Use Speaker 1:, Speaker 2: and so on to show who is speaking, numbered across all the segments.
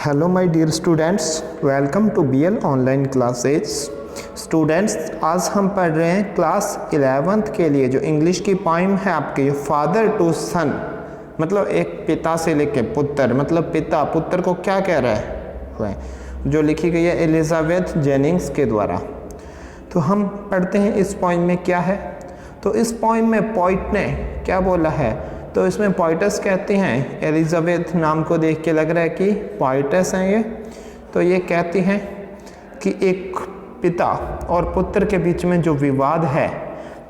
Speaker 1: Hello my dear students, welcome to BL online classes. Students, आज हम पढ़ रहे हैं क्लास 11th के लिए जो इंग्लिश की पोइम है आपकी, फादर टू सन, मतलब एक पिता से लेके पुत्र, मतलब पिता पुत्र को क्या कह रहा है, जो लिखी गई है एलिजाबेथ जेनिंग्स के द्वारा। तो हम पढ़ते हैं इस पोइम में क्या है। तो इस पोइम में पोइट ने क्या बोला है, तो इसमें पोइटस कहते हैं, एलिजाबेथ नाम को देख के लग रहा है कि पोइटस हैं ये। तो ये कहती हैं कि एक पिता और पुत्र के बीच में जो विवाद है,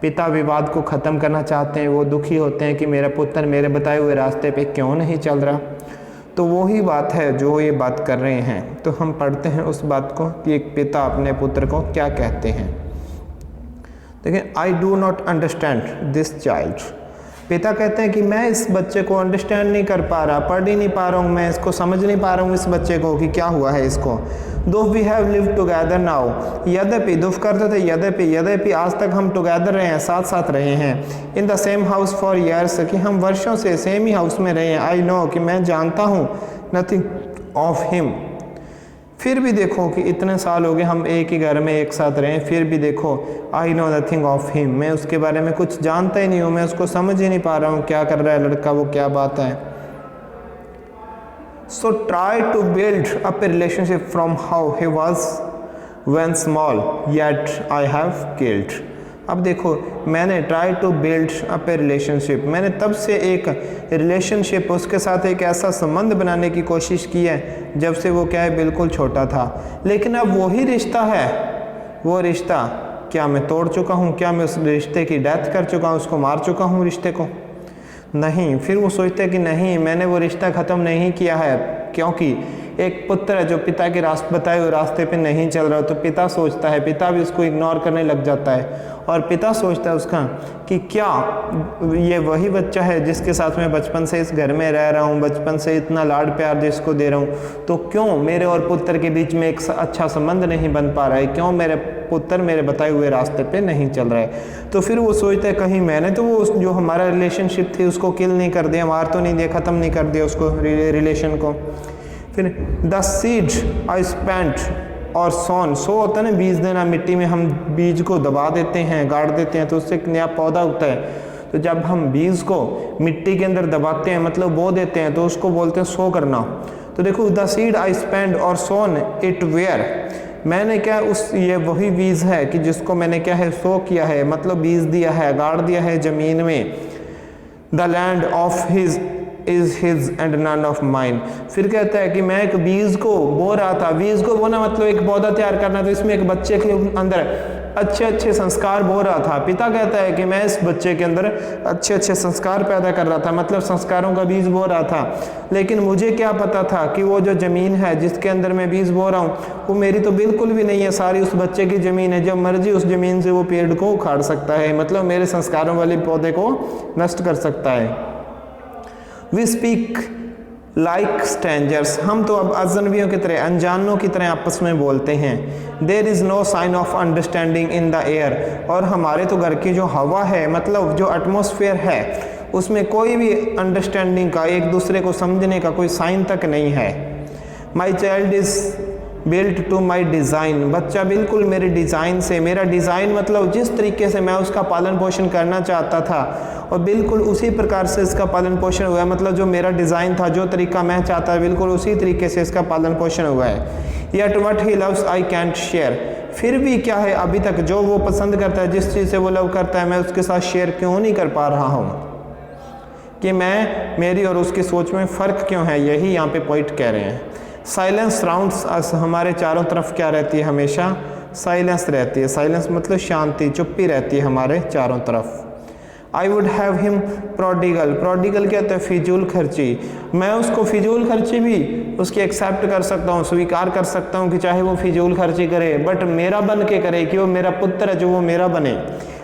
Speaker 1: पिता विवाद को ख़त्म करना चाहते हैं, वो दुखी होते हैं कि मेरा पुत्र मेरे बताए हुए रास्ते पे क्यों नहीं चल रहा। तो वही बात है जो ये बात कर रहे हैं। तो हम पढ़ते हैं उस बात को कि एक पिता अपने पुत्र को क्या कहते हैं। देखिए, I do not understand this child. पिता कहते हैं कि मैं इस बच्चे को अंडरस्टैंड नहीं कर पा रहा, पढ़ ही नहीं पा रहा हूँ, मैं इसको समझ नहीं पा रहा हूँ इस बच्चे को कि क्या हुआ है इसको। दो we have live together now, यद्यपि दुफ करते थे, यद्यपि आज तक हम टुगेदर रहे हैं, साथ साथ रहे हैं। In the same house for years, कि हम वर्षों से सेम ही हाउस में रहे हैं। आई नो, कि मैं जानता हूँ, नथिंग ऑफ हिम। फिर भी देखो कि इतने साल हो गए हम एक ही घर में एक साथ रहे, फिर भी देखो I know nothing of him, मैं उसके बारे में कुछ जानता ही नहीं हूँ, मैं उसको समझ ही नहीं पा रहा हूँ क्या कर रहा है लड़का, वो क्या बात है। So try to build up a relationship from how he was when small, yet I have killed. अब देखो, मैंने try to build up a relationship, मैंने तब से एक रिलेशनशिप, उसके साथ एक ऐसा संबंध बनाने की कोशिश की है जब से वो क्या है, बिल्कुल छोटा था। लेकिन अब वही रिश्ता है, वो रिश्ता क्या मैं तोड़ चुका हूँ, क्या मैं उस रिश्ते की डेथ कर चुका हूँ, उसको मार चुका हूँ रिश्ते को? नहीं। फिर वो सोचते हैं कि नहीं, मैंने वो रिश्ता ख़त्म नहीं किया है, क्योंकि एक पुत्र जो पिता के बताए हुए रास्ते पे नहीं चल रहा, तो पिता सोचता है, पिता भी उसको इग्नोर करने लग जाता है। और पिता सोचता है उसका कि क्या ये वही बच्चा है जिसके साथ मैं बचपन से इस घर में रह रहा हूँ, बचपन से इतना लाड प्यार जिसको दे रहा हूँ, तो क्यों मेरे और पुत्र के बीच में एक अच्छा संबंध नहीं बन पा रहा है, क्यों मेरे पुत्र मेरे बताए हुए रास्ते पे नहीं चल रहा है। तो फिर वो सोचता है कहीं मैंने तो वो जो हमारा रिलेशनशिप थी उसको किल नहीं कर दिया, मार तो नहीं दिया, ख़त्म नहीं कर दिया उसको, रिलेशन को। फिर द सीड आई स्पेंट और सोन, सो होता है ना बीज देना, मिट्टी में हम बीज को दबा देते हैं, गाड़ देते हैं तो उससे एक नया पौधा उगता है। तो जब हम बीज को मिट्टी के अंदर दबाते हैं, मतलब बो देते हैं, तो उसको बोलते हैं सो करना। तो देखो, द सीड आई स्पेंड और सोन इट वेयर, मैंने क्या उस ये वही बीज है कि जिसको मैंने क्या है सो किया है, मतलब बीज दिया है, गाड़ दिया है ज़मीन में। The land of his is his and none of mine. फिर कहता है कि मैं एक बीज को बो रहा था, बीज को बोना मतलब एक पौधा तैयार करना, तो इसमें एक बच्चे के अंदर अच्छे अच्छे संस्कार बो रहा था। पिता कहता है कि मैं इस बच्चे के अंदर अच्छे अच्छे संस्कार पैदा कर रहा था, मतलब संस्कारों का बीज बो रहा था। लेकिन मुझे क्या पता था कि वो जो ज़मीन है जिसके अंदर मैं बीज बो रहा हूँ वो मेरी तो बिल्कुल भी नहीं है, सारी उस बच्चे की ज़मीन है। जब मर्जी उस ज़मीन से वो पेड़ को उखाड़ सकता है, मतलब मेरे संस्कारों वाले पौधे को नष्ट कर सकता है। वी स्पीक लाइक स्ट्रेंजर्स, हम तो अब अजनबियों की तरह, अनजानों की तरह आपस में बोलते हैं। There is no sign of understanding in the air, और हमारे तो घर की जो हवा है, मतलब जो एटमॉस्फेयर है, उसमें कोई भी अंडरस्टैंडिंग का, एक दूसरे को समझने का कोई साइन तक नहीं है। My child is built to my design, बच्चा बिल्कुल मेरे डिज़ाइन से, मेरा डिज़ाइन मतलब जिस तरीके से मैं उसका पालन पोषण करना चाहता था और बिल्कुल उसी प्रकार से इसका पालन पोषण हुआ है, मतलब जो मेरा डिज़ाइन था, जो तरीका मैं चाहता है, बिल्कुल उसी तरीके से इसका पालन पोषण हुआ है। Yet what he loves I can't share, फिर भी क्या है, अभी तक जो वो पसंद करता है, जिस चीज़ से वो लव करता है, मैं उसके साथ शेयर क्यों नहीं कर पा रहा हूँ, कि मेरी और उसकी सोच में फ़र्क क्यों है, यही यहाँ पे पॉइंट कह रहे हैं। साइलेंस सराउंड्स अस, हमारे चारों तरफ क्या रहती है, हमेशा साइलेंस रहती है। साइलेंस मतलब शांति, चुप्पी रहती है हमारे चारों तरफ। I would have him prodigal, prodigal क्या होता है, फिजूल खर्ची, मैं उसको फिजूल खर्ची भी उसकी एक्सेप्ट कर सकता हूँ, स्वीकार कर सकता हूँ कि चाहे वो फिजूल खर्ची करे, बट मेरा बन के करे, कि वो मेरा पुत्र है जो वो मेरा बने।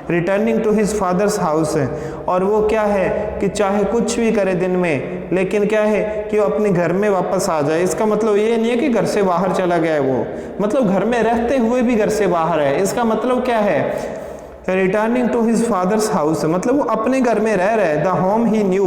Speaker 1: Returning to his father's house है, और वो क्या है कि चाहे कुछ भी करे दिन में, लेकिन क्या है कि वो अपने घर में वापस आ जाए। इसका मतलब ये नहीं है कि घर से बाहर चला गया है वो, मतलब घर में रहते हुए भी घर से बाहर है। इसका मतलब क्या है, returning to his father's house, मतलब वो अपने घर में रह रहे, द होम ही न्यू,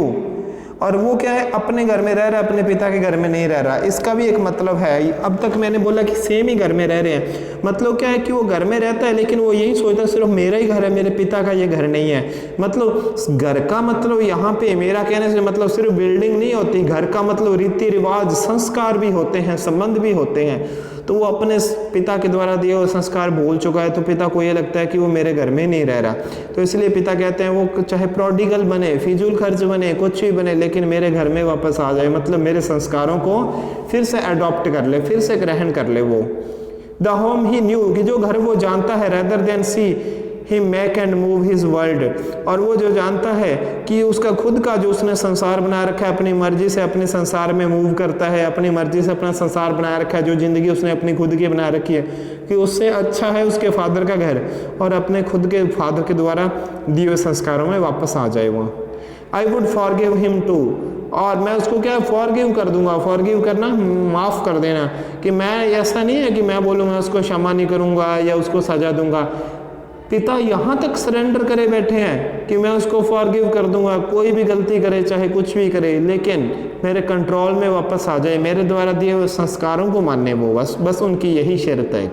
Speaker 1: और वो क्या है, अपने घर में रह रहा है, अपने पिता के घर में नहीं रह रहा। इसका भी एक मतलब है, अब तक मैंने बोला कि सेम ही घर में रह रहे हैं, मतलब क्या है कि वो घर में रहता है लेकिन वो यही सोचता है सिर्फ मेरा ही घर है, मेरे पिता का ये घर नहीं है। मतलब घर का मतलब यहाँ पे मेरा कहने से मतलब सिर्फ बिल्डिंग नहीं होती, घर का मतलब रीति रिवाज, संस्कार भी होते हैं, संबंध भी होते हैं। तो वो अपने पिता के द्वारा दिए हुए संस्कार भूल चुका है, तो पिता को ये लगता है कि वो मेरे घर में नहीं रह रहा। तो इसलिए पिता कहते हैं वो चाहे प्रोडिगल बने, फिजूल खर्च बने, कुछ भी बने, लेकिन मेरे घर में वापस आ जाए, मतलब मेरे संस्कारों को फिर से अडॉप्ट कर ले, फिर से ग्रहण कर ले। वो द होम ही न्यू, कि जो घर वो जानता है, rather than see he make and move his world, और वो जो जानता है कि उसका खुद का जो उसने संसार बना रखा है, अपनी मर्जी से अपने संसार में मूव करता है, अपनी मर्जी से अपना संसार बना रखा है, जो जिंदगी उसने अपनी खुद की बना रखी है, कि उससे अच्छा है उसके फादर का घर, और अपने खुद के फादर के द्वारा दिए हुए संस्कारों में वापस आ जाए वो। I would forgive him too, और मैं उसको क्या फॉरगिव कर दूंगा, फॉरगिव करना माफ़ कर देना, कि मैं ऐसा नहीं है कि मैं बोलूँगा उसको क्षमा नहीं करूँगा या उसको सजा दूंगा। पिता यहाँ तक सरेंडर करे बैठे हैं कि मैं उसको फॉरगिव कर दूंगा, कोई भी गलती करे, चाहे कुछ भी करे, लेकिन मेरे कंट्रोल में वापस आ जाए, मेरे द्वारा दिए हुए संस्कारों को मानने वो, बस उनकी यही शर्त है।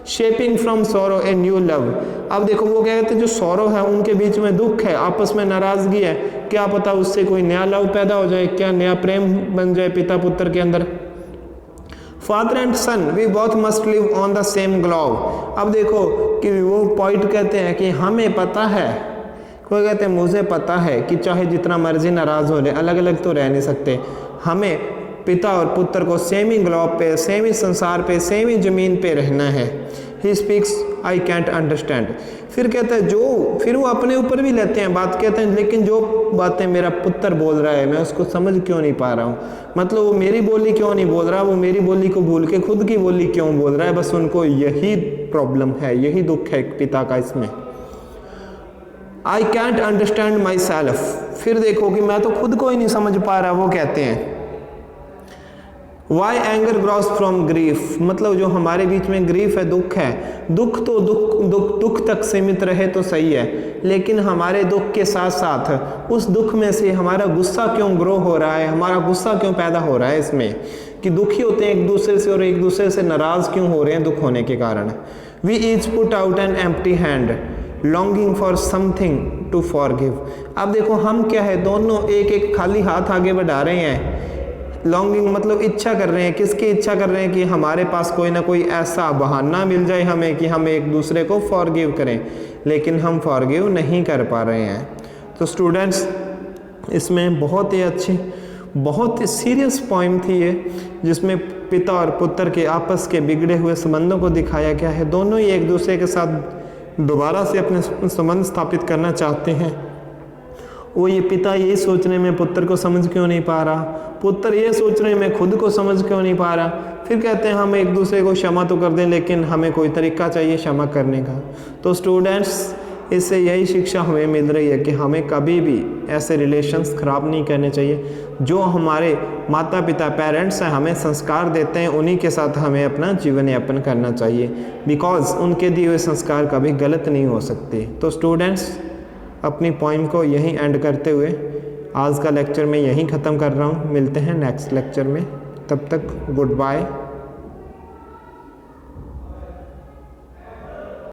Speaker 1: Shaping from sorrow a new love, अब देखो वो क्या कहते हैं, जो सोरो है उनके बीच में दुख है, आपस में नाराजगी है, क्या पता उससे कोई नया लव पैदा हो जाए, क्या नया प्रेम बन जाए पिता पुत्र के अंदर। Father and son we both must live on the same globe, अब देखो कि वो पॉइंट कहते हैं कि हमें पता है, कोई कहते हैं मुझे पता है कि चाहे जितना मर्जी नाराज हो ले, अलग अलग तो रह नहीं सकते, हमें पिता और पुत्र को सेम ही ग्लोब पे, सेम ही संसार पे, सेम ही जमीन पे रहना है। He speaks I can't understand, फिर कहता है जो, फिर वो अपने ऊपर भी लेते हैं बात, कहते हैं लेकिन जो बातें मेरा पुत्र बोल रहा है मैं उसको समझ क्यों नहीं पा रहा हूँ, मतलब वो मेरी बोली क्यों नहीं बोल रहा, वो मेरी बोली को भूल के खुद की बोली क्यों बोल रहा है, बस उनको यही प्रॉब्लम है, यही दुख है पिता का इसमें। I can't understand my self, फिर देखो कि मैं तो खुद को ही नहीं समझ पा रहा, वो कहते हैं why anger grows from grief, मतलब जो हमारे बीच में ग्रीफ है, दुख है, दुख तो दुख तक सीमित रहे तो सही है, लेकिन हमारे दुख के साथ साथ उस दुख में से हमारा गुस्सा क्यों ग्रो हो रहा है, हमारा गुस्सा क्यों पैदा हो रहा है इसमें, कि दुखी होते हैं एक दूसरे से और एक दूसरे से नाराज क्यों हो रहे हैं दुख होने के कारण। We each put out an empty hand longing for something to forgive, अब देखो हम क्या है, दोनों एक एक खाली हाथ आगे बढ़ा रहे हैं, लॉन्गिंग मतलब इच्छा कर रहे हैं, किसकी इच्छा कर रहे हैं, कि हमारे पास कोई ना कोई ऐसा बहाना मिल जाए हमें कि हम एक दूसरे को फॉरगिव करें, लेकिन हम फॉरगिव नहीं कर पा रहे हैं। तो स्टूडेंट्स इसमें बहुत ही अच्छी, बहुत ही सीरियस पॉइंट थी ये, जिसमें पिता और पुत्र के आपस के बिगड़े हुए संबंधों को दिखाया गया है। दोनों ही एक दूसरे के साथ दोबारा से अपने संबंध स्थापित करना चाहते हैं। वो ये पिता ये सोचने में पुत्र को समझ क्यों नहीं पा रहा, पुत्र ये सोचने में खुद को समझ क्यों नहीं पा रहा, फिर कहते हैं हम एक दूसरे को क्षमा तो कर दें, लेकिन हमें कोई तरीका चाहिए क्षमा करने का। तो स्टूडेंट्स इससे यही शिक्षा हमें मिल रही है कि हमें कभी भी ऐसे रिलेशंस ख़राब नहीं करने चाहिए। जो हमारे माता पिता पेरेंट्स हैं हमें संस्कार देते हैं, उन्हीं के साथ हमें अपना जीवन यापन करना चाहिए, बिकॉज उनके दिए हुए संस्कार कभी गलत नहीं हो सकते। तो स्टूडेंट्स अपनी पॉइंट को यहीं एंड करते हुए आज का लेक्चर मैं यहीं ख़त्म कर रहा हूँ। मिलते हैं नेक्स्ट लेक्चर में, तब तक गुड बाय।